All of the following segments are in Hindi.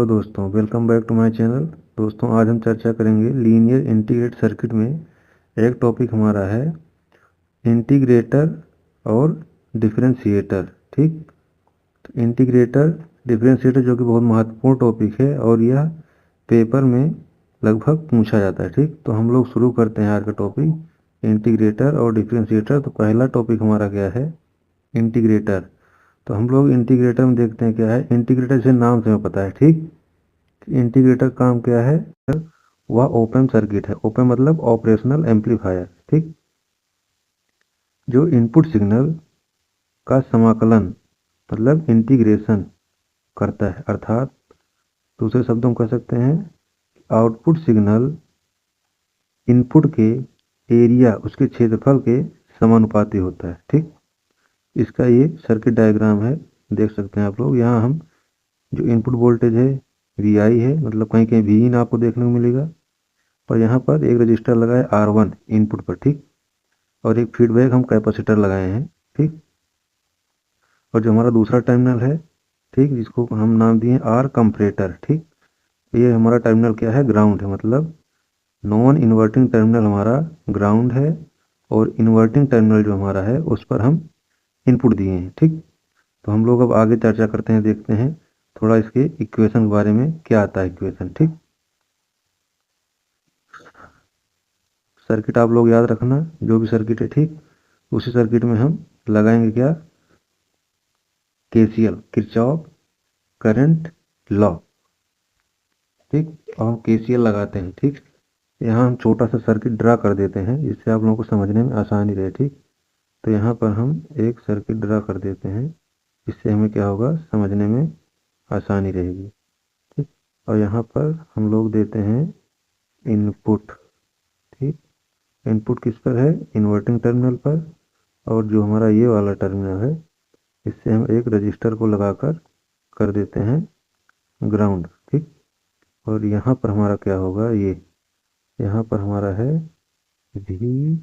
तो दोस्तों welcome back to my channel. दोस्तों आज हम चर्चा करेंगे लीनियर इंटीग्रेटेड सर्किट में एक टॉपिक हमारा है इंटीग्रेटर और डिफरेंशिएटर। ठीक, तो इंटीग्रेटर डिफरेंशिएटर जो कि बहुत महत्वपूर्ण टॉपिक है और यह पेपर में लगभग पूछा जाता है। ठीक, तो हम लोग शुरू करते हैं आज का टॉपिक इंटीग्रेटर और डिफरेंशिएटर। तो पहला टॉपिक हमारा क्या है, इंटीग्रेटर। तो हम लोग इंटीग्रेटर में देखते हैं क्या है। इंटीग्रेटर से नाम से हमें पता है। ठीक, इंटीग्रेटर काम क्या है, वह ओपन सर्किट है। ओपन मतलब ऑपरेशनल एम्पलीफायर। ठीक, जो इनपुट सिग्नल का समाकलन मतलब इंटीग्रेशन करता है, अर्थात दूसरे शब्दों में कह सकते हैं आउटपुट सिग्नल इनपुट के एरिया, उसके क्षेत्रफल के समानुपाती होता है। ठीक, इसका ये सर्किट डायग्राम है, देख सकते हैं आप लोग। यहाँ हम जो इनपुट वोल्टेज है VI है, मतलब कहीं कहीं Vin आपको देखने को मिलेगा। और यहाँ पर एक रजिस्टर लगा है R1 इनपुट पर। ठीक, और एक फीडबैक हम कैपेसिटर लगाए हैं। ठीक, और जो हमारा दूसरा टर्मिनल है, ठीक, जिसको हम नाम दिए R कंपरेटर। ठीक, ये हमारा टर्मिनल क्या है, ग्राउंड है, मतलब नॉन इन्वर्टिंग टर्मिनल हमारा ग्राउंड है और इन्वर्टिंग टर्मिनल जो हमारा है उस पर हम इनपुट दिए हैं। ठीक, तो हम लोग अब आगे चर्चा करते हैं, देखते हैं थोड़ा इसके इक्वेशन के बारे में, क्या आता है इक्वेशन। ठीक, सर्किट आप लोग याद रखना, जो भी सर्किट है, ठीक, उसी सर्किट में हम लगाएंगे क्या, KCL, किरचॉफ करंट लॉ। ठीक, और हम KCL लगाते हैं। ठीक, यहाँ हम छोटा सा सर्किट ड्रा कर देते हैं जिससे आप लोगों को समझने में आसानी रहे। ठीक, तो यहाँ पर हम एक सर्किट ड्रा कर देते हैं, इससे हमें क्या होगा, समझने में आसानी रहेगी। ठीक, और यहाँ पर हम लोग देते हैं इनपुट। ठीक, इनपुट किस पर है, इन्वर्टिंग टर्मिनल पर। और जो हमारा ये वाला टर्मिनल है, इससे हम एक रजिस्टर को लगाकर कर देते हैं ग्राउंड। ठीक, और यहाँ पर हमारा क्या होगा, ये यहाँ पर हमारा है VI,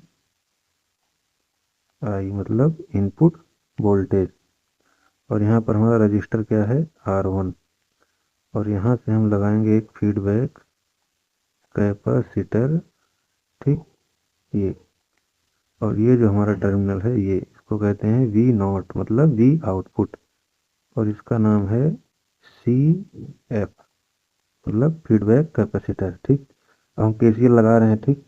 मतलब इनपुट वोल्टेज। और यहाँ पर हमारा रजिस्टर क्या है, R1। और यहाँ से हम लगाएंगे एक फीडबैक कैपेसिटर। ठीक, ये, और ये जो हमारा टर्मिनल है, ये इसको कहते हैं V0, मतलब V आउटपुट। और इसका नाम है CF, मतलब फीडबैक कैपेसिटर। ठीक, अब हम KCL लगा रहे हैं। ठीक,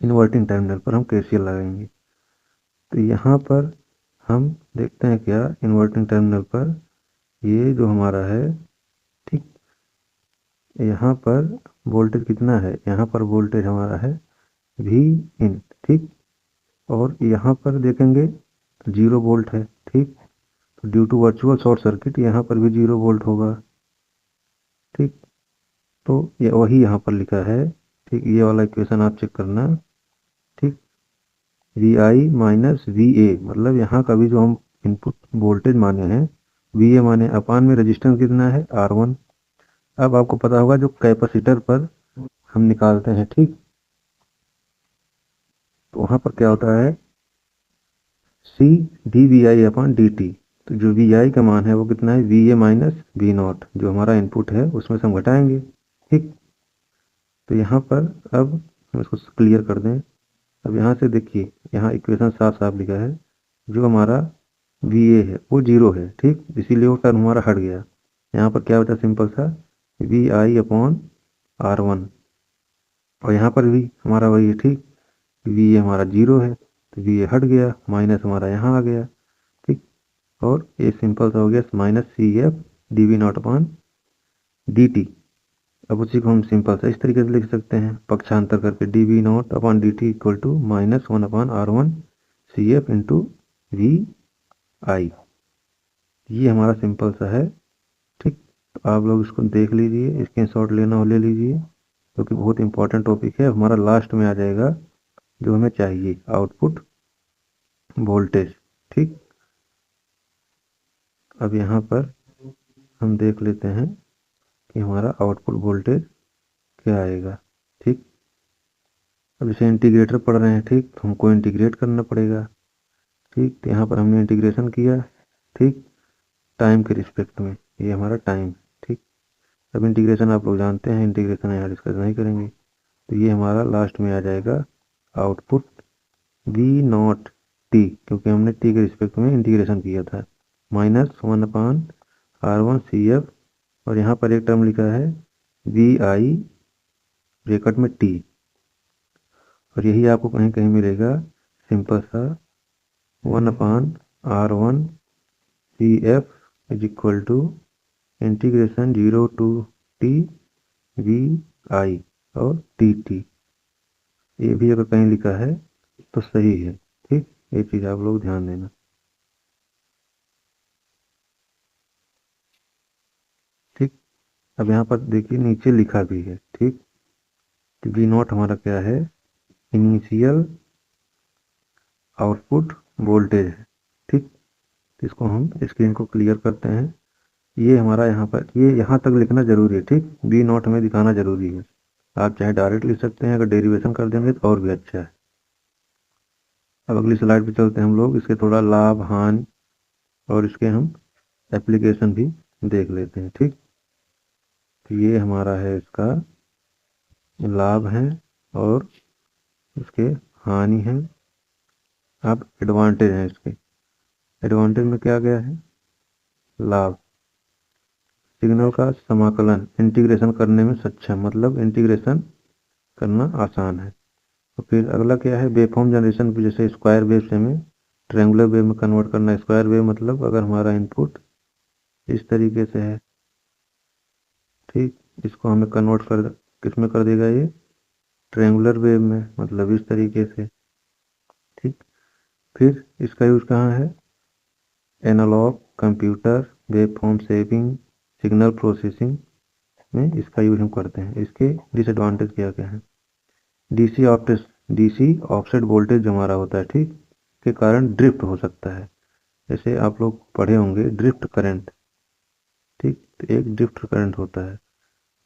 इन्वर्टिंग टर्मिनल पर हम KCL लगाएंगे। तो यहाँ पर हम देखते हैं क्या, इन्वर्टिंग टर्मिनल पर ये जो हमारा है, ठीक, यहाँ पर वोल्टेज कितना है, यहाँ पर वोल्टेज हमारा है Vin। ठीक, और यहाँ पर देखेंगे 0 वोल्ट है। ठीक, तो due to virtual short circuit यहाँ पर भी 0 वोल्ट होगा। ठीक, तो ये वही यहाँ पर लिखा है। ठीक, ये वाला इक्वेशन आप चेक करना। ठीक, VI माइनस VA, मतलब यहाँ का भी जो हम इनपुट वोल्टेज माने हैं VA माने, अपान में रेजिस्टेंस कितना है, R1। अब आपको पता होगा जो कैपेसिटर पर हम निकालते हैं। ठीक, तो वहाँ पर क्या होता है, C dVI अपॉन dt। तो जो VI का मान है वो कितना है, VA माइनस V0, जो हमारा इनपुट है उसमें से हम घटाएंगे। ठीक, तो यहाँ पर अब हम इसको क्लियर कर दें। अब यहाँ से देखिए, यहाँ इक्वेशन साफ साफ लिखा है, जो हमारा VA है वो 0 है। ठीक, इसीलिए वो टर्म हमारा हट गया। यहाँ पर क्या बचा, सिंपल सा VI अपॉन R1। और यहाँ पर भी हमारा वही है। ठीक, VA हमारा 0 है तो VA हट गया, माइनस हमारा यहाँ आ गया। ठीक, और ये सिंपल सा हो गया minus CF dV0 upon dt। अब उसी को हम सिंपल सा इस तरीके से लिख सकते हैं, पक्षांतर करके dV0 upon dt equal to -1 upon R1 CF into VI। ये हमारा सिंपल सा है। ठीक, तो आप लोग इसको देख लीजिए, स्क्रीनशॉट लेना हो ले लीजिए, क्योंकि बहुत इंपॉर्टेंट टॉपिक है, हमारा लास्ट में आ जाएगा जो हमें चाहिए, आउटपुट वोल्टेज। ठीक, अब यहाँ पर हम देख लेते हैं कि हमारा आउटपुट वोल्टेज क्या आएगा। ठीक, अब इसे इंटीग्रेटर पढ़ रहे हैं। ठीक, तो हमको इंटीग्रेट करना पड़ेगा। ठीक, तो यहाँ पर हमने इंटीग्रेशन किया। ठीक, टाइम के रिस्पेक्ट में, ये हमारा टाइम। ठीक, सब इंटीग्रेशन आप लोग जानते हैं, इंटीग्रेशन यहाँ डिस्कस नहीं करेंगे। तो ये हमारा लास्ट में आ जाएगा आउटपुट वी नॉट टी, क्योंकि हमने टी के रिस्पेक्ट में इंटीग्रेशन किया था, -1/R1 CF, और यहाँ पर एक टर्म लिखा है वी आई ब्रैकेट में टी, और यही आपको कहीं कहीं मिलेगा सिंपल सा 1/R1 CF is equal to integration 0 to T V I और टी टी। ये भी अगर कहीं लिखा है तो सही है, ठीक। ये चीज़ आप लोग ध्यान देना, ठीक। अब यहाँ पर देखिए नीचे लिखा भी है, ठीक। वी नॉट हमारा क्या है, इनिशियल आउटपुट वोल्टेज है, ठीक। इसको हम स्क्रीन को क्लियर करते हैं। ये हमारा यहाँ पर ये यहाँ तक लिखना जरूरी है, ठीक। वी नॉट हमें दिखाना जरूरी है। आप चाहे डायरेक्ट लिख सकते हैं, अगर डेरिवेशन कर देंगे तो और भी अच्छा है। अब अगली स्लाइड पे चलते हैं हम लोग, इसके थोड़ा लाभ हानि और इसके हम एप्लीकेशन भी देख लेते हैं, ठीक। तो ये हमारा है, इसका लाभ है और इसके हानि है। अब एडवांटेज है इसके। एडवांटेज में क्या गया है, लाभ, सिग्नल का समाकलन इंटीग्रेशन करने में सक्षम, मतलब इंटीग्रेशन करना आसान है। तो फिर अगला क्या है, वेवफॉर्म जनरेशन, जैसे स्क्वायर वेव से हमें ट्रायंगुलर वेव में कन्वर्ट करना है। स्क्वायर वेव मतलब अगर हमारा इनपुट इस तरीके से है, ठीक, इसको हमें कन्वर्ट कर किस में कर देगा, ये ट्रायंगुलर वेव में, मतलब इस तरीके से, ठीक। फिर इसका यूज कहाँ है, analogue computer waveform shaping signal processing में इसका यूज हम करते हैं। इसके डिसएडवांटेज क्या क्या है, डीसी ऑफसेट वोल्टेज जो हमारा होता है, ठीक, के कारण ड्रिफ्ट हो सकता है। जैसे आप लोग पढ़े होंगे ड्रिफ्ट करंट, ठीक। तो एक ड्रिफ्ट करंट होता है,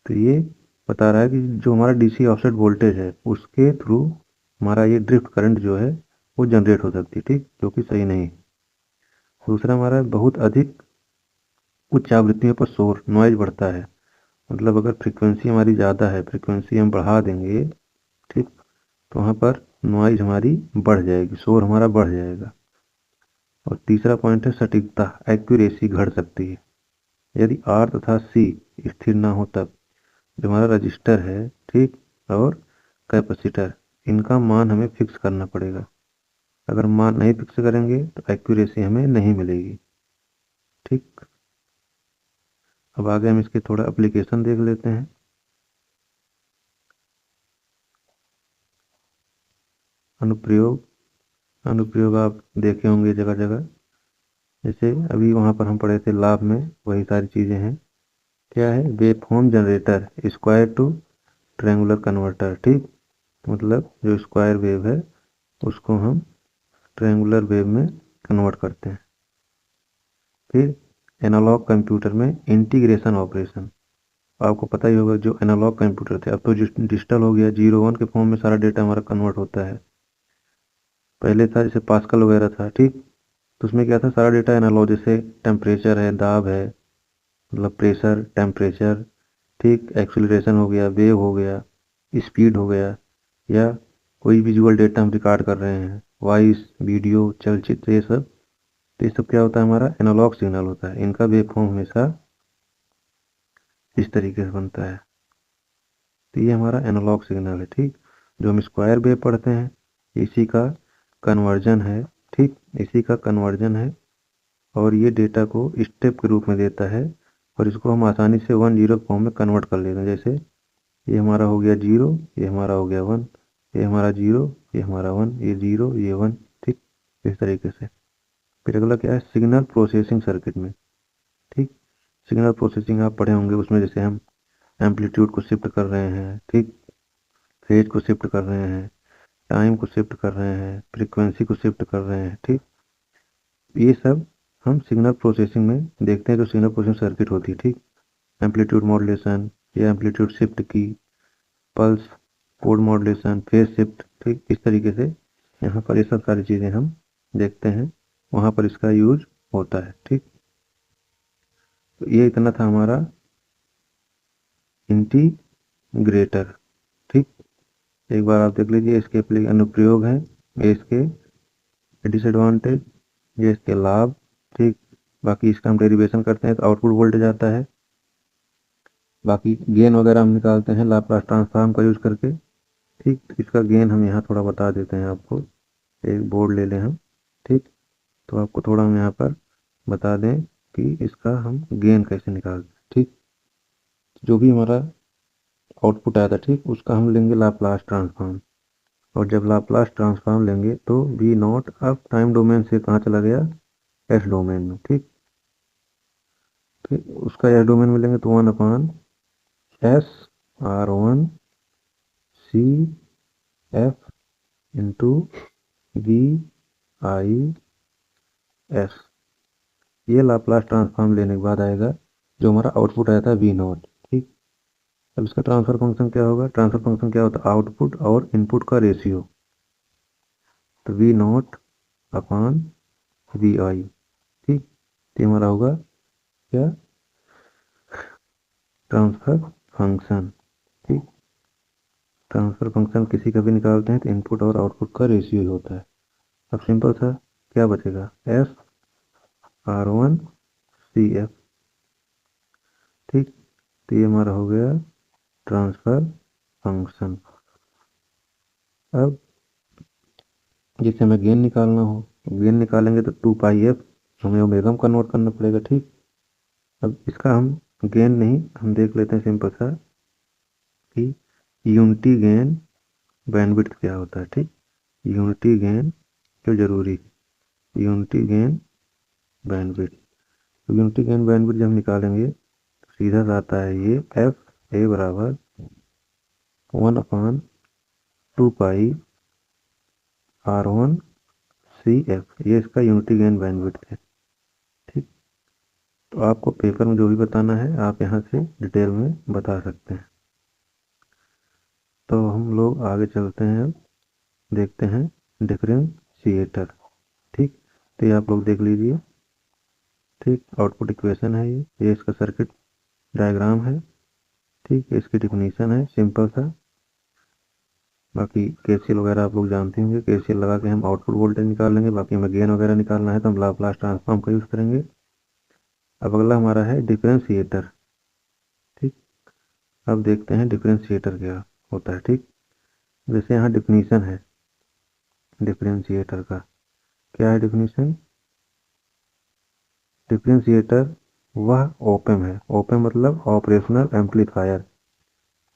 तो ये बता रहा है कि जो हमारा डीसी ऑफसेट वोल्टेज है उसके थ्रू हमारा ये ड्रिफ्ट करंट जो है वो जनरेट हो सकती है, ठीक, जो कि सही नहीं है। दूसरा हमारा बहुत अधिक उच्च आवृत्तियों पर शोर नॉइज बढ़ता है, मतलब अगर फ्रीक्वेंसी हमारी ज़्यादा है, फ्रीक्वेंसी हम बढ़ा देंगे, ठीक, तो वहाँ पर नॉइज हमारी बढ़ जाएगी, शोर हमारा बढ़ जाएगा। और तीसरा पॉइंट है सटीकता, एक्यूरेसी घट सकती है। यदि आर तथा सी स्थिर ना हो तब जो हमारा रजिस्टर है, ठीक, और कैपेसिटर, इनका मान हमें फिक्स करना पड़ेगा। अगर मान नहीं फिक्स करेंगे तो एक्यूरेसी हमें नहीं मिलेगी, ठीक। अब आगे हम इसके थोड़ा एप्लीकेशन देख लेते हैं। अनुप्रयोग, अनुप्रयोग आप देखे होंगे जगह जगह, जैसे अभी वहाँ पर हम पढ़े थे लाभ में, वही सारी चीज़ें हैं। क्या है, waveform generator square to triangular converter, ठीक, मतलब जो स्क्वायर वेव है उसको हम ट्रायंगुलर वेव में कन्वर्ट करते हैं। फिर एनालॉग कंप्यूटर में इंटीग्रेशन ऑपरेशन, आपको पता ही होगा जो एनालॉग कंप्यूटर थे अब तो डिजिटल हो गया, 0 1 के फॉर्म में सारा डेटा हमारा कन्वर्ट होता है। पहले था जैसे पास्कल वगैरह था, ठीक, तो उसमें क्या था, सारा डेटा एनालॉग, जैसे टेम्परेचर है, दाब है, मतलब प्रेशर, टेम्परेचर, ठीक, एक्सीलरेशन हो गया, वेव हो गया, स्पीड हो गया, या कोई विजुअल डेटा हम रिकॉर्ड कर रहे हैं, वॉइस, वीडियो, चलचित्र, ये सब, तो ये सब क्या होता है, हमारा एनालॉग सिग्नल होता है। इनका वेव फॉर्म हमेशा इस तरीके से बनता है। तो ये हमारा एनालॉग सिग्नल है, ठीक। जो हम स्क्वायर वेव पढ़ते हैं इसी का कन्वर्जन है, ठीक, इसी का कन्वर्जन है। और ये डेटा को स्टेप के रूप में देता है और इसको हम आसानी से 1 0 फॉर्म में कन्वर्ट कर लेते हैं। जैसे ये हमारा हो गया 0, ये हमारा हो गया 1, ये हमारा 0, ये हमारा 1, ये 0, ये 1, ठीक, इस तरीके से। फिर अगला क्या है, सिग्नल प्रोसेसिंग सर्किट में, ठीक। सिग्नल प्रोसेसिंग आप पढ़े होंगे, उसमें जैसे हम एम्पलीट्यूड को शिफ्ट कर रहे हैं, ठीक, फेज को शिफ्ट कर रहे हैं, टाइम को शिफ्ट कर रहे हैं, फ्रीक्वेंसी को शिफ्ट कर रहे हैं, ठीक। ये सब हम सिग्नल प्रोसेसिंग में देखते हैं, जो सिग्नल प्रोसेसिंग सर्किट होती है, ठीक। एम्पलीट्यूड मॉड्यूलेशन या एम्पलीट्यूड शिफ्ट की, pulse code modulation, phase shift, ठीक, इस तरीके से यहाँ पर ये सब सारी चीज़ें हम देखते हैं, वहाँ पर इसका यूज होता है, ठीक। तो ये इतना था हमारा इंटीग्रेटर। ठीक, एक बार आप देख लीजिए, इसके अनुप्रयोग हैं, ये इसके डिसएडवांटेज, ये इसके लाभ। ठीक, बाकी इसका हम डेरिवेशन करते हैं तो आउटपुट वोल्टेज आता है। बाकी गेन वगैरह हम निकालते हैं लाप्लास ट्रांसफॉर्म का यूज करके। ठीक, इसका गेन हम यहाँ थोड़ा बता देते हैं आपको, एक बोर्ड ले लें हम। ठीक, तो आपको थोड़ा हम यहाँ पर बता दें कि इसका हम गेन कैसे निकालते हैं। ठीक, जो भी हमारा आउटपुट आया था, ठीक, उसका हम लेंगे लाप्लास ट्रांसफॉर्म, और जब लाप्लास ट्रांसफॉर्म लेंगे तो वी नॉट अब टाइम डोमेन से कहाँ चला गया, एस डोमेन में। ठीक, फिर उसका एस डोमेन में लेंगे तो 1/s/R1 C F into V I S. ये लाप्लास ट्रांसफॉर्म लेने के बाद आएगा जो हमारा आउटपुट आया था वी नॉट। ठीक, अब इसका ट्रांसफर फंक्शन क्या होगा, ट्रांसफर फंक्शन क्या होता है, आउटपुट और इनपुट का रेशियो, तो वी नॉट अपॉन वी आई। ठीक, तो हमारा होगा क्या, ट्रांसफर फंक्शन। ठीक, ट्रांसफर फंक्शन किसी का भी निकालते हैं तो इनपुट और आउटपुट का रेशियो ही होता है। अब सिंपल सा क्या बचेगा, S/R1 CF। ठीक, तो ये हमारा हो गया ट्रांसफर फंक्शन। अब जैसे हमें गेन निकालना हो, गेन निकालेंगे तो 2πf हमें ओमेगा में कन्वर्ट करना पड़ेगा। ठीक, अब इसका हम गेन नहीं, हम देख लेते हैं सिंपल सा कि यूनिटी गेन बैंडविड्थ क्या होता है। ठीक, यूनिटी गेन क्यों जरूरी, यूनिटी गेन बैंडविड्थ। तो यूनिटी गेन बैंडविड्थ जब हम निकालेंगे तो सीधा सा आता है ये एफ ए बराबर 1/2πR1 CF, ये इसका यूनिटी गेन बैंडविड्थ है। ठीक, तो आपको पेपर में जो भी बताना है आप यहाँ से डिटेल में बता सकते हैं। तो हम लोग आगे चलते हैं, अब देखते हैं डिफरेंशिएटर। ठीक, तो ये आप लोग देख लीजिए। ठीक, आउटपुट इक्वेशन है, ये इसका सर्किट डायग्राम है। ठीक, इसकी डिफिनीशन है सिंपल सा। बाकी केसीएल वगैरह आप लोग जानते होंगे, केसीएल लगा के हम आउटपुट वोल्टेज निकाल लेंगे। बाकी हमें गेन वगैरह निकालना है तो हम लाप्लास ट्रांसफॉर्म का यूज़ करेंगे। अब अगला हमारा है डिफरेंशिएटर। ठीक, अब देखते हैं डिफरेंशिएटर क्या होता है। ठीक, जैसे यहाँ डिफिनीशन है डिफरेंशिएटर का, क्या है डिफिनीशन, डिफरेंशिएटर वह ओपएम है, ओपएम मतलब ऑपरेशनल एम्पलीफायर।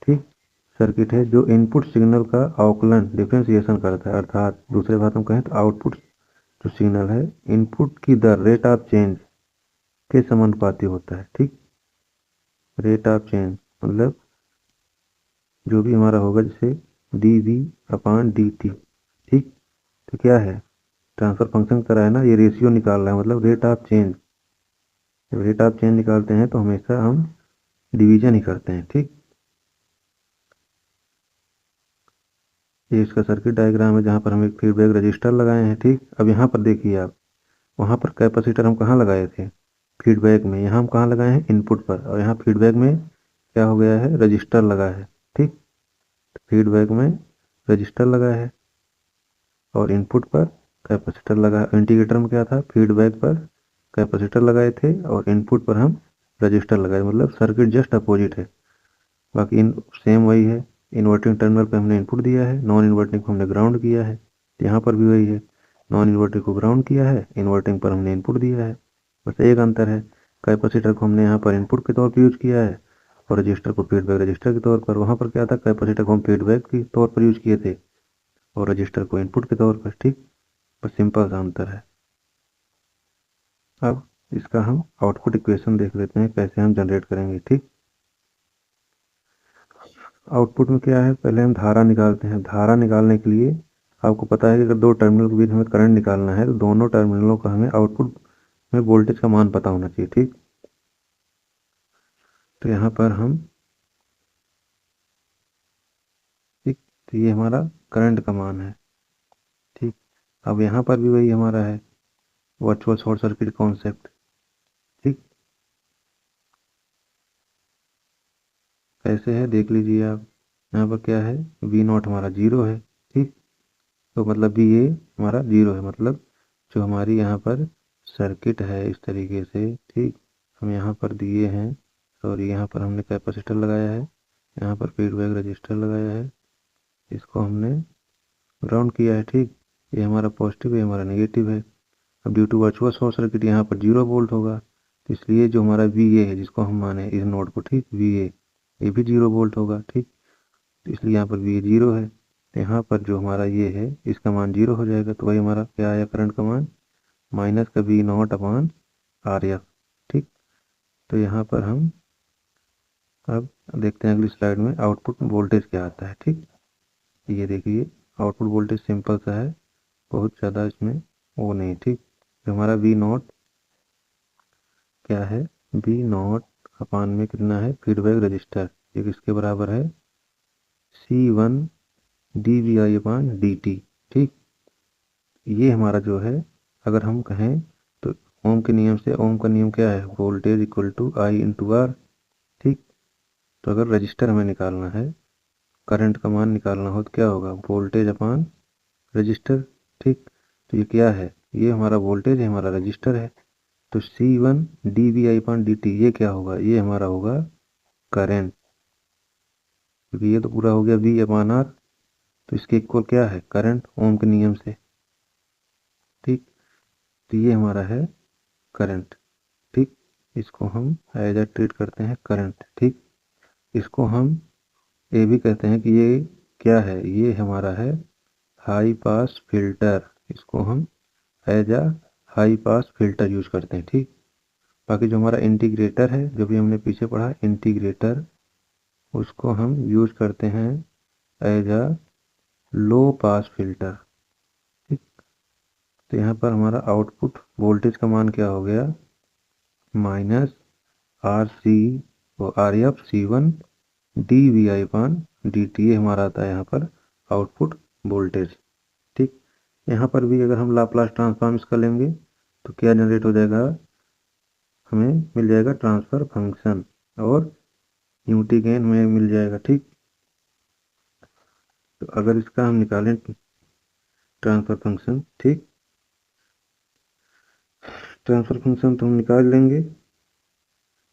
ठीक, सर्किट है जो इनपुट सिग्नल का अवकलन डिफरेंशिएशन करता है, अर्थात दूसरे बात में कहें तो आउटपुट जो सिग्नल है इनपुट की दर रेट ऑफ चेंज के समानुपाती होता है। ठीक, रेट ऑफ चेंज मतलब जो भी हमारा होगा, जैसे dV/dt। ठीक, तो क्या है, ट्रांसफर फंक्शन की तरह है ना, ये रेशियो निकाल रहा है, मतलब रेट ऑफ चेंज। जब रेट ऑफ चेंज निकालते हैं तो हमेशा हम डिवीजन ही करते हैं। ठीक, ये इसका सर्किट डायग्राम है जहाँ पर हम एक फीडबैक रजिस्टर लगाए हैं। ठीक, अब यहाँ पर देखिए आप, वहाँ पर कैपेसिटर हम कहाँ लगाए थे, फीडबैक में, यहाँ हम कहाँ लगाए हैं, इनपुट पर, और यहाँ फीडबैक में क्या हो गया है, रजिस्टर लगा है। ठीक, फीडबैक में रजिस्टर लगा है और इनपुट पर कैपेसिटर लगा है। इंटीग्रेटर में क्या था, फीडबैक पर कैपेसिटर लगाए थे और इनपुट पर हम रजिस्टर लगाए, मतलब सर्किट जस्ट अपोजिट है। बाकी इन सेम वही है, इन्वर्टिंग टर्मिनल पे हमने इनपुट दिया है, नॉन इन्वर्टिंग को हमने ग्राउंड किया है। यहाँ पर भी वही है, नॉन इन्वर्टिंग को ग्राउंड किया है, इन्वर्टिंग पर हमने इनपुट दिया है। बस एक अंतर है, कैपेसिटर को हमने यहाँ पर इनपुट के तौर पर यूज किया है और रजिस्टर को फीडबैक रजिस्टर के तौर पर। वहाँ पर क्या था, कैपेसिटर को हम फीडबैक के तौर पर यूज किए थे और रजिस्टर को इनपुट के तौर पर। ठीक, बस सिंपल सा अंतर है। अब इसका हम आउटपुट इक्वेशन देख लेते हैं कैसे हम जनरेट करेंगे। ठीक, आउटपुट में क्या है, पहले हम धारा निकालते हैं। धारा निकालने के लिए आपको पता है कि अगर दो टर्मिनल के बीच हमें करंट निकालना है तो दोनों टर्मिनलों का हमें आउटपुट में वोल्टेज का मान पता होना चाहिए। ठीक, तो यहाँ पर हम, ठीक, तो ये हमारा करंट का मान है। ठीक, अब यहाँ पर भी वही हमारा है, वर्चुअल शॉर्ट सर्किट कॉन्सेप्ट। ठीक, कैसे है देख लीजिए आप। यहाँ पर क्या है, वी नॉट हमारा 0 है, ठीक। तो मतलब भी ये हमारा 0 है, मतलब जो हमारी यहाँ पर सर्किट है इस तरीके से, ठीक। हम यहाँ पर दिए हैं, सॉरी यहाँ पर हमने कैपेसिटर लगाया है, यहाँ पर फीडबैक रजिस्टर लगाया है, इसको हमने ग्राउंड किया है, ठीक। ये हमारा पॉजिटिव है, हमारा नेगेटिव है। अब due to virtual short circuit यहाँ पर 0 वोल्ट होगा, तो इसलिए जो हमारा वी ए है जिसको हम माने इस नोड को, ठीक, वी ए ये भी 0 वोल्ट होगा, ठीक। तो इसलिए यहाँ पर वी ए 0 है, तो यहाँ पर जो हमारा ये है इसका मान 0 हो जाएगा। तो वही हमारा क्या आया करंट का मान, माइनस का V naught upon R F, ठीक। तो यहाँ पर हम अब देखते हैं अगली स्लाइड में आउटपुट वोल्टेज क्या आता है, ठीक। ये देखिए आउटपुट वोल्टेज सिंपल सा है, बहुत ज़्यादा इसमें वो नहीं, ठीक। जो हमारा वी नॉट क्या है, वी नॉट अपान में कितना है, फीडबैक रजिस्टर, ये किसके बराबर है, C1 D V I upon D T, ठीक। ये हमारा जो है, अगर हम कहें तो ओम के नियम से, ओम का नियम क्या है, voltage equal to I into R, ठीक। तो अगर रजिस्टर हमें निकालना है, करंट का मान निकालना हो तो क्या होगा, वोल्टेज अपान रजिस्टर, ठीक। तो ये क्या है, ये हमारा वोल्टेज है, हमारा रजिस्टर है। तो C1 D V I upon D T ये क्या होगा, ये हमारा होगा करंट, क्योंकि ये तो पूरा हो गया वी अपान आर, तो इसके इक्वल क्या है, करंट, ओम के नियम से, ठीक। तो ये हमारा है करंट, ठीक। इसको हम एज अ ट्रीट करते हैं करंट, ठीक। इसको हम ये भी कहते हैं कि ये क्या है, ये हमारा है हाई पास फिल्टर, इसको हम as a high pass filter use करते हैं, ठीक। बाकी जो हमारा इंटीग्रेटर है, जो भी हमने पीछे पढ़ा इंटीग्रेटर, उसको हम यूज करते हैं as a low pass filter, ठीक। तो यहाँ पर हमारा आउटपुट वोल्टेज का मान क्या हो गया, minus R C R F C1 D V I पान डी टी, ये हमारा आता है यहाँ पर आउटपुट वोल्टेज, ठीक। यहाँ पर भी अगर हम लाप्लास ट्रांसफॉर्म इसका लेंगे तो क्या जनरेट हो जाएगा, हमें मिल जाएगा ट्रांसफर फंक्शन, और यूनिटी गेन हमें मिल जाएगा, ठीक। तो अगर इसका हम निकालें ट्रांसफर फंक्शन, ठीक, ट्रांसफर फंक्शन तो हम निकाल लेंगे।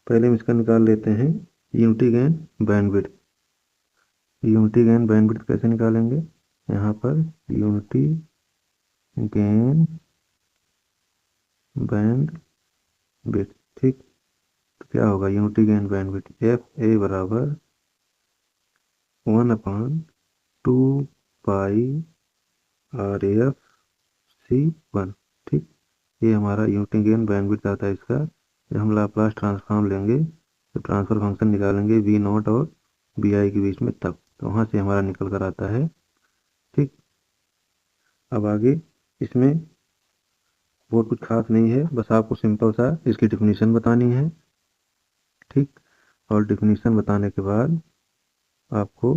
पहले हम इसका निकाल लेते हैं unity gain bandwidth. Unity gain bandwidth कैसे निकालेंगे, यहाँ पर यूनिटी गेन बैंडविड्थ, ठीक। तो क्या होगा, unity gain bandwidth F A बराबर 1/2 पाई आर एफ C1, ठीक। ये हमारा यूनिटी गेन बैंडविड्थ आता है इसका। जब हम लाप्लास ट्रांसफॉर्म लेंगे तो ट्रांसफर फंक्शन निकालेंगे वी नॉट और बी आई के बीच में, तब तो वहाँ से हमारा निकल कर आता है, ठीक। अब आगे इसमें बहुत कुछ खास नहीं है, बस आपको सिंपल सा इसकी डिफिनीशन बतानी है, ठीक। और डिफिनीशन बताने के बाद आपको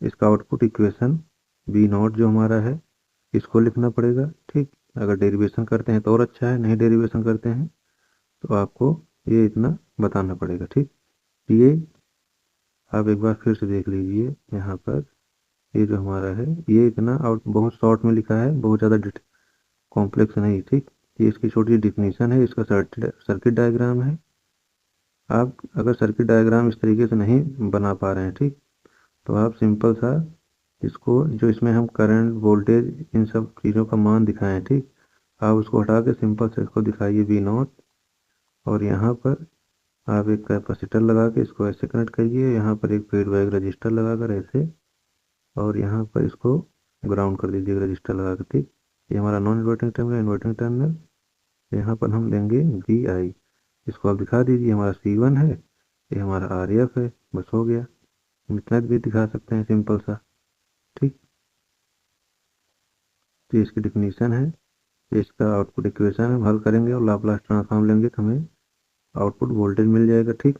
इसका आउटपुट इक्वेशन वी नॉट जो हमारा है इसको लिखना पड़ेगा, ठीक। अगर डेरिवेशन करते हैं तो और अच्छा है, नहीं डेरिवेशन करते हैं तो आपको ये इतना बताना पड़ेगा, ठीक। ये आप एक बार फिर से देख लीजिए, यहाँ पर ये जो हमारा है ये इतना और बहुत शॉर्ट में लिखा है, बहुत ज़्यादा कॉम्प्लेक्स नहीं, ठीक। ये इसकी छोटी डिफिनीशन है, इसका सर्किट डायग्राम है। आप अगर सर्किट डायग्राम इस तरीके से नहीं बना पा रहे हैं, ठीक, तो आप सिंपल सा इसको, जो इसमें हम करंट वोल्टेज इन सब चीज़ों का मान दिखाएं, ठीक, आप उसको हटा के सिंपल से इसको दिखाइए वी नॉट, और यहाँ पर आप एक कैपेसिटर लगा के इसको ऐसे कनेक्ट करिए, यहाँ पर एक फीडबैक रजिस्टर लगाकर ऐसे, और यहाँ पर इसको ग्राउंड कर दीजिए रजिस्टर लगा कर, ठीक। ये हमारा non inverting terminal, inverting terminal. यहाँ पर हम लेंगे वी आई, इसको आप दिखा दीजिए, हमारा C1 है, ये हमारा आर एफ है, बस हो गया। हम इतना भी दिखा सकते हैं सिंपल सा, ठीक। तो इसकी डिफिनीशन है, इसका आउटपुट इक्वेशन हम हल करेंगे और लाप्लास ट्रांसफॉर्म लेंगे तो हमें आउटपुट वोल्टेज मिल जाएगा, ठीक।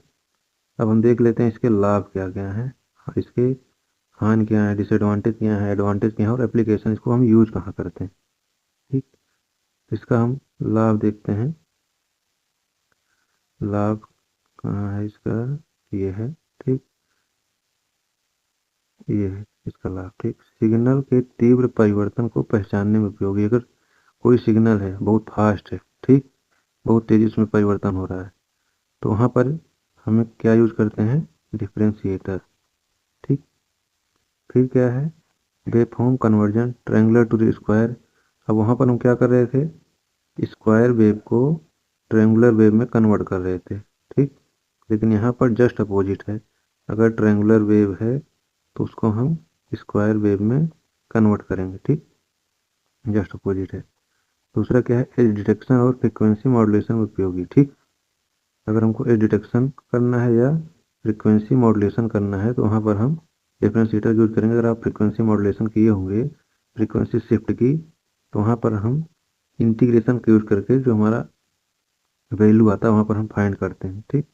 अब हम देख लेते हैं इसके लाभ क्या क्या हैं, इसके हानि क्या है, डिसएडवांटेज क्या है, एडवांटेज क्या है, और एप्लीकेशन इसको हम यूज कहाँ करते हैं, ठीक। तो इसका हम लाभ देखते हैं। लाभ कहाँ है इसका, ये है, ठीक। ये है इसका लाभ। ठीक, सिग्नल के तीव्र परिवर्तन को पहचानने में उपयोगी। अगर कोई सिग्नल है बहुत फास्ट है, ठीक, बहुत तेजी से परिवर्तन हो रहा है, तो वहाँ पर हमें क्या यूज करते हैं, डिफरेंशिएटर। ठीक, फिर क्या है, waveform conversion triangular to square. अब वहाँ पर हम क्या कर रहे थे, स्क्वायर वेव को ट्रायंगुलर वेव में कन्वर्ट कर रहे थे। ठीक, लेकिन यहाँ पर जस्ट अपोजिट है। अगर ट्रायंगुलर वेव है तो उसको हम स्क्वायर वेव में कन्वर्ट करेंगे। ठीक, जस्ट अपोजिट है। दूसरा क्या है, एज डिटेक्शन और फ्रीक्वेंसी मॉड्यूलेशन में उपयोगी। ठीक, अगर हमको एज डिटेक्शन करना है या फ्रीक्वेंसी मॉड्यूलेशन करना है तो वहाँ पर हम डिफरेंशिएटर यूज करेंगे। अगर आप फ्रीक्वेंसी मॉड्यूलेशन किए होंगे, फ्रीक्वेंसी शिफ्ट की, तो वहाँ पर हम इंटीग्रेशन का यूज करके जो हमारा वैल्यू आता है वहाँ पर हम फाइंड करते हैं। ठीक,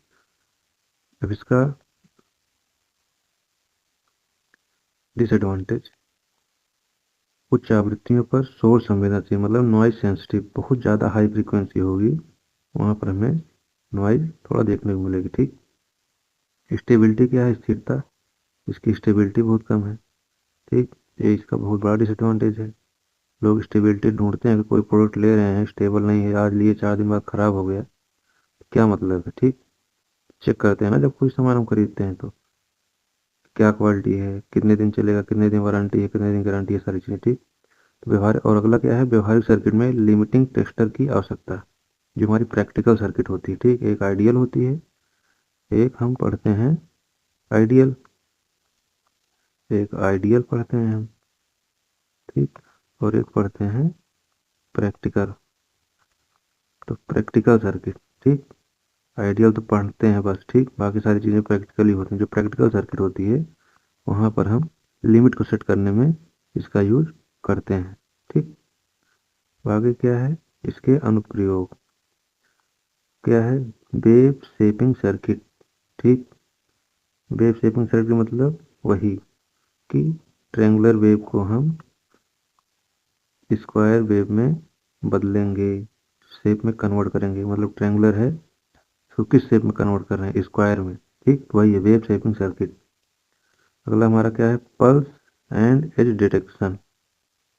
अब इसका डिसएडवांटेज, उच्च आवृत्तियों पर शोर संवेदनशील, मतलब नॉइज सेंसिटिव, बहुत ज़्यादा हाई फ्रीक्वेंसी होगी वहाँ पर हमें नॉइज थोड़ा देखने को मिलेगी। ठीक, स्टेबिलिटी क्या है, स्थिरता, इसकी स्टेबिलिटी बहुत कम है। ठीक, ये इसका बहुत बड़ा डिसएडवांटेज है। लोग स्टेबिलिटी ढूंढते हैं कि कोई प्रोडक्ट ले रहे हैं, स्टेबल नहीं है, आज लिए 4 दिन बाद खराब हो गया, तो क्या मतलब है। ठीक, चेक करते हैं ना जब कोई सामान हम खरीदते हैं तो क्या क्वालिटी है, कितने दिन चलेगा, कितने दिन वारंटी है, कितने दिन गारंटी है, सारी चीज़ें। ठीक, तो व्यवहार, और अगला क्या है, व्यवहारिक सर्किट में लिमिटिंग टेस्टर की आवश्यकता, जो हमारी प्रैक्टिकल सर्किट होती है। ठीक, एक आइडियल होती है, एक हम पढ़ते हैं आइडियल, एक आइडियल पढ़ते हैं हम। ठीक, और एक पढ़ते हैं प्रैक्टिकल। तो प्रैक्टिकल सर्किट, ठीक, आइडियल तो पढ़ते हैं बस, ठीक, बाकी सारी चीज़ें प्रैक्टिकल ही होती हैं। जो प्रैक्टिकल सर्किट होती है वहाँ पर हम लिमिट को सेट करने में इसका यूज करते हैं। ठीक, आगे क्या है, इसके अनुप्रयोग क्या है, वेव शेपिंग सर्किट। ठीक, वेव शेपिंग सर्किट मतलब वही कि ट्रायंगुलर वेव को हम स्क्वायर वेव में बदलेंगे, शेप में कन्वर्ट करेंगे। मतलब ट्रायंगुलर है तो किस शेप में कन्वर्ट कर रहे हैं, स्क्वायर में। ठीक, तो वही है वेव शेपिंग सर्किट। अगला हमारा क्या है, पल्स एंड एज डिटेक्शन।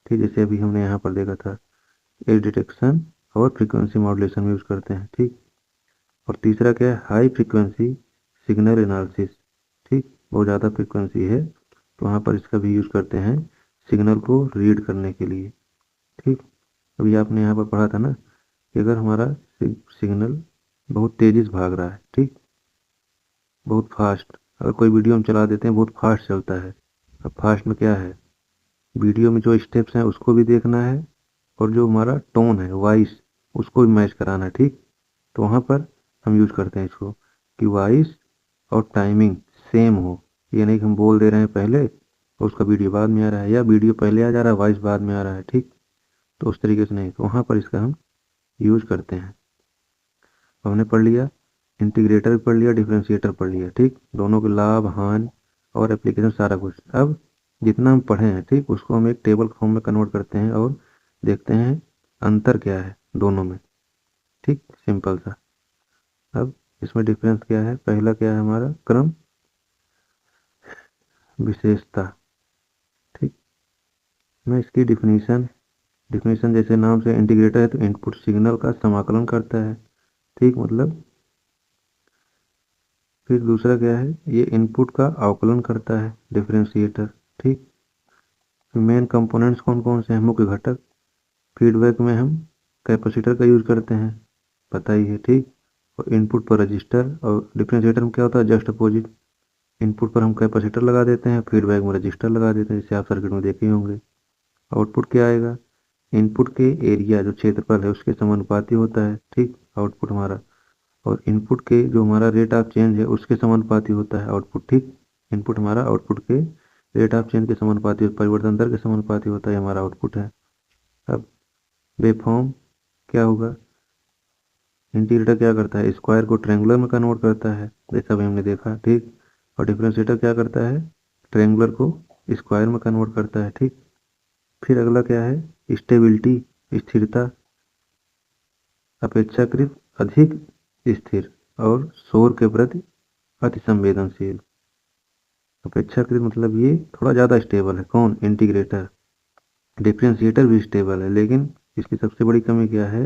ठीक, जैसे अभी हमने यहाँ पर देखा था, एज डिटेक्शन और फ्रीक्वेंसी मॉड्यूलेशन में यूज करते हैं। ठीक, और तीसरा क्या है, हाई फ्रीक्वेंसी सिग्नल एनालिसिस। ठीक, बहुत ज़्यादा फ्रीक्वेंसी है तो वहाँ पर इसका भी यूज करते हैं सिग्नल को रीड करने के लिए। ठीक, अभी आपने यहाँ पर पढ़ा था ना कि अगर हमारा सिग्नल बहुत तेजी से भाग रहा है, ठीक, बहुत फास्ट, अगर कोई वीडियो हम चला देते हैं बहुत फास्ट चलता है। अब फास्ट में क्या है, वीडियो में जो स्टेप्स हैं उसको भी देखना है और जो हमारा टोन है, वॉइस, उसको भी मैच कराना है। ठीक, तो वहाँ पर हम यूज करते हैं इसको कि वॉइस और टाइमिंग सेम हो। ये नहीं कि हम बोल दे रहे हैं पहले और उसका वीडियो बाद में आ रहा है, या वीडियो पहले आ जा रहा है, वॉइस बाद में आ रहा है। ठीक, तो उस तरीके से नहीं, तो वहाँ पर इसका हम यूज करते हैं। हमने पढ़ लिया, इंटीग्रेटर भी पढ़ लिया, डिफरेंशिएटर पढ़ लिया। ठीक, दोनों के लाभ, हानि और एप्लीकेशन सारा कुछ। अब जितना हम पढ़े हैं, ठीक, उसको हम एक टेबल फॉर्म में कन्वर्ट करते हैं और देखते हैं अंतर क्या है दोनों में। ठीक, सिंपल सा। अब इसमें डिफरेंस क्या है, पहला क्या है हमारा, क्रम विशेषता। ठीक, मैं इसकी डिफिनीशन, डिफिनीशन जैसे नाम से इंटीग्रेटर है तो इनपुट सिग्नल का समाकलन करता है। ठीक, मतलब फिर दूसरा क्या है, ये इनपुट का अवकलन करता है, डिफरेंशिएटर। ठीक, मेन कंपोनेंट्स कौन कौन से हैं, मुख्य घटक। फीडबैक में हम कैपेसिटर का यूज करते हैं, पता ही है। ठीक, और इनपुट पर रजिस्टर, और डिफरेंशिएटर में क्या होता है, जस्ट अपोजिट। इनपुट पर हम कैपेसिटर लगा देते हैं, फीडबैक में रजिस्टर लगा देते हैं, जैसे आप सर्किट में देखे होंगे। आउटपुट क्या आएगा, इनपुट के एरिया जो क्षेत्रफल है उसके समानुपाती होता है। ठीक, आउटपुट हमारा, और इनपुट के जो हमारा रेट ऑफ चेंज है उसके समानुपाती होता है आउटपुट। ठीक, इनपुट हमारा आउटपुट के रेट ऑफ चेंज के समानुपाती, परिवर्तन दर के समानुपाती होता है, हमारा आउटपुट है। अब वेवफॉर्म क्या होगा, इंटीग्रेटर क्या करता है, स्क्वायर को ट्रायंगुलर में कन्वर्ट करता है, जैसा भी हमने देखा। ठीक, और डिफरेंशिएटर क्या करता है, ट्रायंगुलर को स्क्वायर में कन्वर्ट करता है। ठीक, फिर अगला क्या है, स्टेबिलिटी, स्थिरता, अपेक्षाकृत अधिक स्थिर और शोर के प्रति अति संवेदनशील। अपेक्षाकृत मतलब ये थोड़ा ज़्यादा स्टेबल है। कौन? इंटीग्रेटर। डिफरेंशिएटर भी स्टेबल है, लेकिन इसकी सबसे बड़ी कमी क्या है?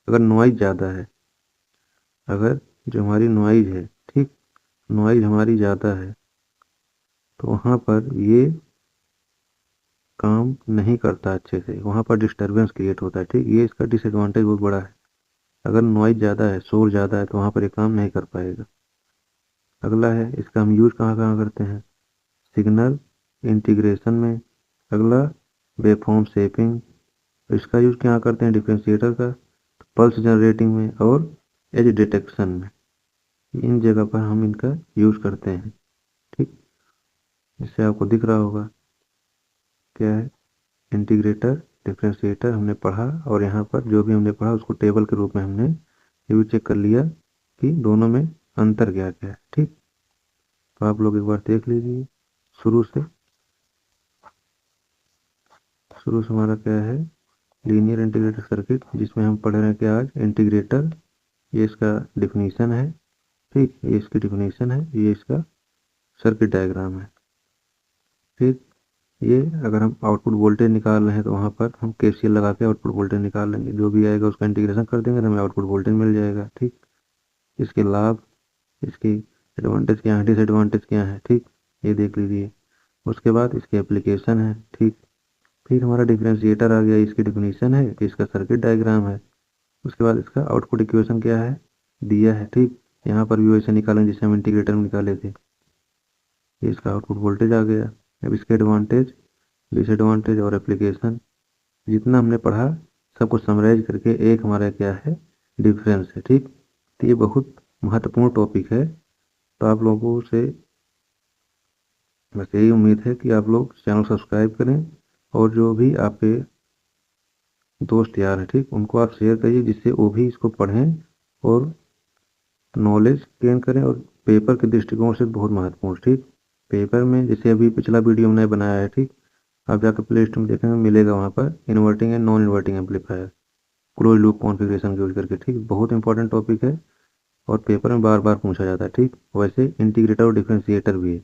अगर नॉइज ज़्यादा है, अगर जो हमारी नॉइज है, ठीक, नॉइज हमारी ज़्यादा है तो वहाँ पर ये काम नहीं करता अच्छे से, वहाँ पर डिस्टरबेंस क्रिएट होता है, ठीक। ये इसका डिसएडवांटेज बहुत बड़ा है। अगर नॉइज ज़्यादा है, शोर ज़्यादा है तो वहाँ पर ये काम नहीं कर पाएगा। अगला है, इसका हम यूज़ कहाँ कहाँ करते हैं? सिग्नल इंटीग्रेशन में। अगला, वेवफॉर्म शेपिंग, इसका यूज़ क्या करते हैं? डिफरेंशिएटर का। पल्स जनरेटिंग में और एज डिटेक्शन में, इन जगह पर हम इनका यूज़ करते हैं, ठीक। इससे आपको दिख रहा होगा क्या है? इंटीग्रेटर, डिफरेंशिएटर हमने पढ़ा, और यहाँ पर जो भी हमने पढ़ा उसको टेबल के रूप में हमने ये भी चेक कर लिया कि दोनों में अंतर क्या क्या है, ठीक। तो आप लोग एक बार देख लीजिए शुरू से। शुरू से हमारा क्या है? लीनियर इंटीग्रेटेड सर्किट, जिसमें हम पढ़ रहे हैं कि आज इंटीग्रेटर, ये इसका डिफिनीशन है, ठीक। ये इसकी डिफिनीशन है, ये इसका सर्किट डायग्राम है, ठीक। ये अगर हम आउटपुट वोल्टेज निकाल रहे हैं तो वहाँ पर हम केसीएल लगा के आउटपुट वोल्टेज निकाल लेंगे, जो भी आएगा उसका इंटीग्रेशन कर देंगे तो हमें आउटपुट वोल्टेज मिल जाएगा, ठीक। इसके लाभ, इसकी एडवांटेज क्या है, डिसएडवांटेज क्या है, ठीक, ये देख लीजिए। उसके बाद इसकी एप्लीकेशन है, ठीक। फिर हमारा डिफरेंशिएटर आ गया, इसकी डिफिनीशन है, इसका सर्किट डायग्राम है। उसके बाद इसका आउटपुट इक्वेशन क्या है? दिया है, ठीक। यहाँ पर भी वैसे निकालेंगे जैसे हम इंटीग्रेटर में निकाले थे। ये इसका आउटपुट वोल्टेज आ गया। अब इसके एडवांटेज, डिसएडवांटेज और एप्लीकेशन, जितना हमने पढ़ा सबको समराइज करके एक हमारा क्या है? डिफरेंस है, ठीक। तो ये बहुत महत्वपूर्ण टॉपिक है। तो आप लोगों से बस यही उम्मीद है कि आप लोग चैनल सब्सक्राइब करें, और जो भी आपके दोस्त यार हैं, ठीक, उनको आप शेयर करिए जिससे वो भी इसको पढ़ें और नॉलेज गेन करें। और पेपर के दृष्टिकोण से बहुत महत्वपूर्ण, ठीक। पेपर में जैसे अभी पिछला वीडियो हमने बनाया है, ठीक, आप जाकर प्ले स्टोर में देखेंगे, मिलेगा वहाँ पर inverting and non inverting amplifier close loop configuration use करके, ठीक। बहुत इंपॉर्टेंट टॉपिक है और पेपर में बार बार पूछा जाता है, ठीक। वैसे इंटीग्रेटर और डिफरेंशिएटर भी है,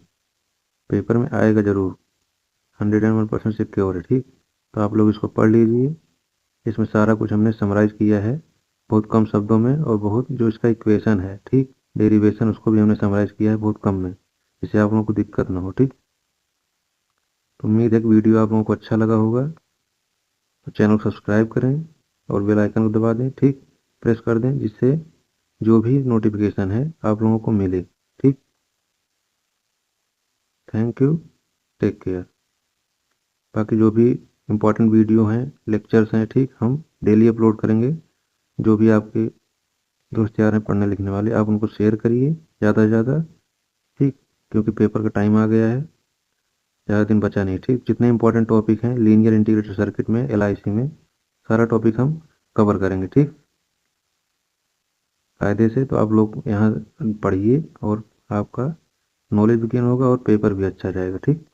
पेपर में आएगा जरूर, 101% सिक्योर है, ठीक। तो आप लोग इसको पढ़ लीजिए। इसमें सारा कुछ हमने समराइज किया है बहुत कम शब्दों में, और बहुत जो इसका इक्वेशन है, ठीक, डेरिवेशन, उसको भी हमने समराइज किया है बहुत कम में, जिससे आप लोगों को दिक्कत ना हो, ठीक। तो उम्मीद है कि वीडियो आप लोगों को अच्छा लगा होगा। तो चैनल को सब्सक्राइब करें और बेल आइकन को दबा दें, ठीक, प्रेस कर दें, जिससे जो भी नोटिफिकेशन है आप लोगों को मिले, ठीक। Thank you, take care. बाकी जो भी इम्पोर्टेंट वीडियो हैं, लेक्चर्स हैं, ठीक, हम डेली अपलोड करेंगे। जो भी आपके दोस्त यार हैं पढ़ने लिखने वाले, आप उनको शेयर करिए ज़्यादा से ज़्यादा, ठीक, क्योंकि पेपर का टाइम आ गया है, ज़्यादा दिन बचा नहीं, ठीक। जितने इंपॉर्टेंट टॉपिक हैं लीनियर इंटीग्रेटेड सर्किट में, एलआईसी में, सारा टॉपिक हम कवर करेंगे, ठीक, कायदे से। तो आप लोग यहाँ पढ़िए और आपका नॉलेज भी गेन होगा और पेपर भी अच्छा जाएगा, ठीक।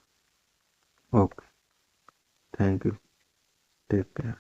Okay, thank you, take care.